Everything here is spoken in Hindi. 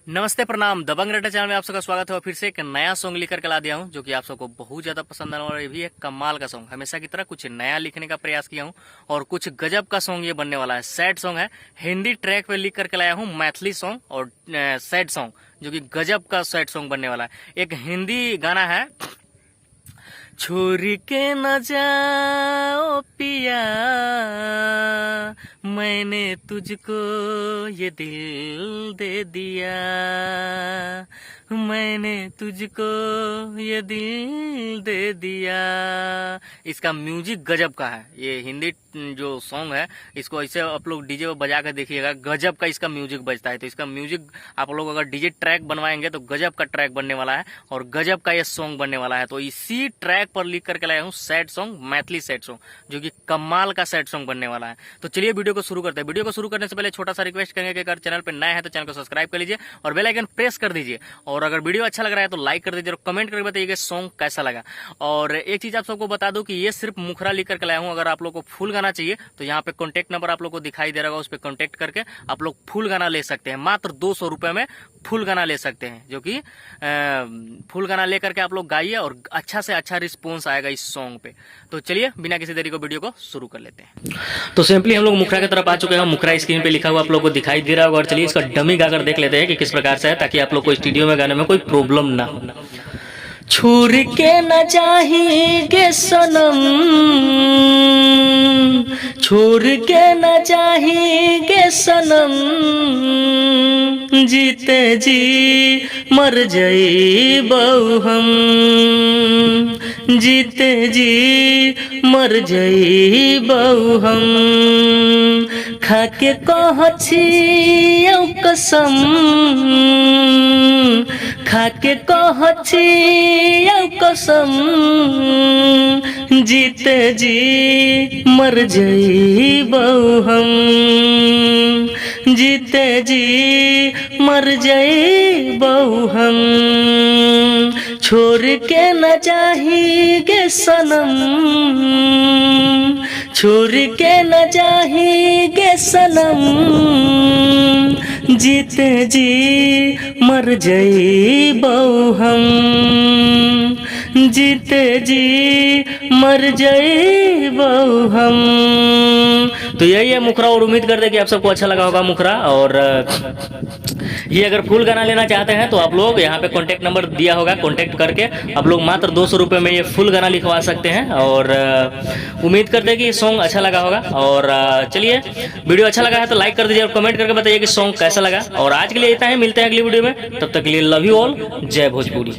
नमस्ते प्रणाम। दबंग रेडर चैनल में आप सबका स्वागत है और फिर से एक नया सॉन्ग लेकर के ला दिया हूँ जो कि आप सबको बहुत ज्यादा पसंद आने वाला। ये भी एक कमाल का सॉन्ग, हमेशा की तरह कुछ नया लिखने का प्रयास किया हूँ और कुछ गजब का सॉन्ग ये बनने वाला है। सैड सॉन्ग है, हिंदी ट्रैक पे लिख करके लाया हूँ मैथिली सॉन्ग और सैड सॉन्ग जो कि गजब का सैड सॉन्ग बनने वाला है। एक हिंदी गाना है, छोड़ के न जाओ पिया मैंने तुझको ये दिल दे दिया, मैंने तुझको ये दिल दे दिया। इसका म्यूजिक गजब का है। ये हिंदी जो सॉन्ग है इसको ऐसे आप लोग डीजे पे बजा कर देखिएगा, गजब का इसका म्यूजिक बजता है। तो इसका म्यूजिक आप लोग अगर डीजे ट्रैक बनवाएंगे तो गजब का ट्रैक बनने वाला है और गजब का ये सॉन्ग बनने वाला है। तो इसी ट्रैक पर लिख करके लाया हूँ sad song, Maithili sad song जो कि कमाल का सैड सॉन्ग बनने वाला है। तो चलिए वीडियो को शुरू करते हैं। वीडियो को शुरू करने से पहले छोटा सा रिक्वेस्ट करेंगे कि अगर चैनल पर नए हैं तो चैनल को सब्सक्राइब कर लीजिए और बेल आइकन प्रेस कर दीजिए। और अगर वीडियो अच्छा लग रहा है तो लाइक कर दीजिए और कमेंट करके बताइए कि सॉन्ग कैसा लगा। और एक चीज आप सबको बता दूं कि ये सिर्फ मुखरा लिख करके लाया हूँ। अगर आप लोग को फुल गाना चाहिए तो यहाँ पे कॉन्टेक्ट नंबर आप लोग को दिखाई दे रहा होगा, उस पर कॉन्टेक्ट करके आप लोग फुल गाना ले सकते हैं। मात्र 200 रुपए में फुल गाना ले सकते हैं, जो कि फुल गाना लेकर के आप लोग गाइए और अच्छा से अच्छा रिस्पॉन्स आएगा इस सॉन्ग पे। तो चलिए बिना किसी देरी को वीडियो को शुरू कर लेते हैं। तो सिंपली हम लोग मुखरा की तरफ आ चुके हैं। मुखरा स्क्रीन पे लिखा हुआ आप लोग को दिखाई दे रहा होगा और चलिए इसका डमी गाकर देख लेते हैं कि किस प्रकार से है, ताकि आप लोग को स्टूडियो में गाने में कोई प्रॉब्लम ना हो। छोड़ के न जाएंगे सनम, छोड़ के न जाएंगे सनम, जीते जी मर जाइबौ हम, जीते जी मर जाइबौ हम। खाके कहछियौ कसम, खाके कहछियौ कसम, जीते जी मर जाइबौ हम, जीते जी मर जाइबौ हम। छोड़ के न जाएंगे सनम, छोड़ के न जाएंगे सनम, जीते जी मर जाइबौ हम, जीते जी मर जाइबौ हम। तो यही है मुखरा और उम्मीद करते हैं कि आप सबको अच्छा लगा होगा मुखरा। और ये अगर फुल गाना लेना चाहते हैं तो आप लोग यहाँ पे कॉन्टेक्ट नंबर दिया होगा, कॉन्टेक्ट करके आप लोग मात्र 200 रुपये में ये फुल गाना लिखवा सकते हैं। और उम्मीद करते हैं कि ये सॉन्ग अच्छा लगा होगा। और चलिए वीडियो अच्छा लगा है तो लाइक कर दीजिए और कमेंट करके बताइए कि सॉन्ग कैसा लगा। और आज के लिए इतना ही, मिलते हैं अगली वीडियो में, तब तक के लिए लव यू ऑल, जय भोजपुरी।